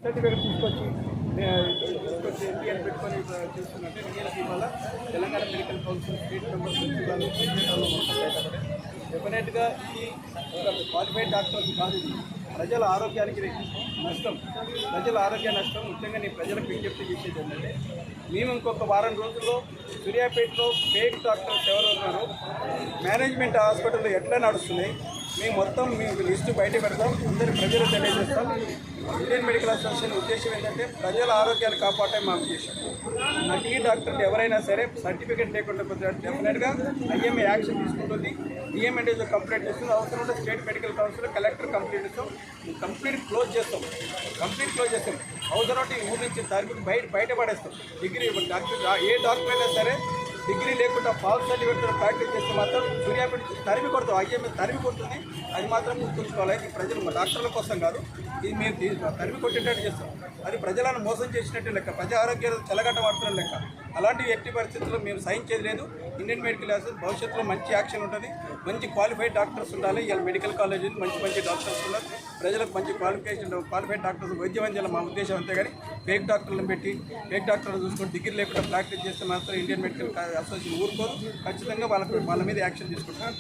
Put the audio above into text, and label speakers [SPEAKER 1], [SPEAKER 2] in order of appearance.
[SPEAKER 1] Certificate తీసుకొచ్చి ఎన్టీఆర్ పెట్టుకొని చూస్తున్నట్టే నేను ఇవాళ Telangana medical council state members డెఫినెట్గా ఇది ఒక క్వాలిఫైడ్ డాక్టర్స్ కాదు, ఇది ప్రజల ఆరోగ్యానికి నష్టం, ప్రజల ఆరోగ్య నష్టం. ముఖ్యంగా నేను ప్రజలకు విజ్ఞప్తి చేసేది ఏంటంటే, మేము ఇంకొక వారం రోజుల్లో సూర్యాపేటలో ఫేక్ డాక్టర్స్ ఎవరు ఉన్నారో మేనేజ్మెంట్ హాస్పిటల్లో ఎట్లా నడుస్తున్నాయి మేము మొత్తం మీకు లిస్టు బయట పెడతాం, అందరి ప్రజలు తెలియజేస్తాం. ఇండియన్ మెడికల్ అసోసియేషన్ ఉద్దేశం ఏంటంటే ప్రజల ఆరోగ్యాన్ని కాపాడే మా ఉద్దేశం. నటి డాక్టర్లు ఎవరైనా సరే సర్టిఫికేట్ లేకుండా కొంచెం డెఫినెట్గా ఐఎంఏ యాక్షన్ తీసుకుంటుంది, డిఎంఎన్ఏలో కంప్లైంట్ చేస్తుంది. అవసరం ఉంటే state medical council collector complaint ఇస్తాం, కంప్లీట్ క్లోజ్ చేస్తాం. అవసరం ఉంటే ఊరి నుంచి తరిమి బయటపడేస్తాం. డిగ్రీ డాక్టర్ ఏ డాక్టర్ అయినా సరే డిగ్రీ లేకుండా ఫాల్స్ సర్టిఫికేట్తో ప్రాక్టీస్ చేస్తే మాత్రం సూర్యాపేట తరిమి కొడతాం, ఐఎంఏ తరిమి కొడుతుంది. అది మాత్రం గుర్తుంచుకోవాలి. ఇది ప్రజలు డాక్టర్ల కోసం కాదు, ఇది మేము తరిమి కొట్టేటట్టు చేస్తాం. అది ప్రజలను మోసం చేసినట్టు లెక్క, ప్రజా ఆరోగ్యాలు చెలగట్ట వాడుతున్న లెక్క. అలాంటి ఎట్టి పరిస్థితుల్లో మేము సహించేది లేదు. ఇండియన్ మెడికల్ అసోసియేషన్ భవిష్యత్తులో మంచి యాక్షన్ ఉంటుంది, మంచి క్వాలిఫైడ్ డాక్టర్స్ ఉండాలి. ఇలా మెడికల్ కాలేజీలు మంచి డాక్టర్స్ ఉన్నారు, ప్రజలకు మంచి క్వాలిఫైడ్ డాక్టర్స్ వైద్యం అందించాలి మా ఉద్దేశం. అంతేగాని ఫేక్ డాక్టర్లను పెట్టి ఫేక్ డాక్టర్లు చూసుకొని డిగ్రీ లేకుండా ప్రాక్టీస్ చేస్తే మాత్రం ఇండియన్ మెడికల్ అసోసియేషన్ ఊరుకోరు. ఖచ్చితంగా వాళ్ళ మీద యాక్షన్ తీసుకుంటారు.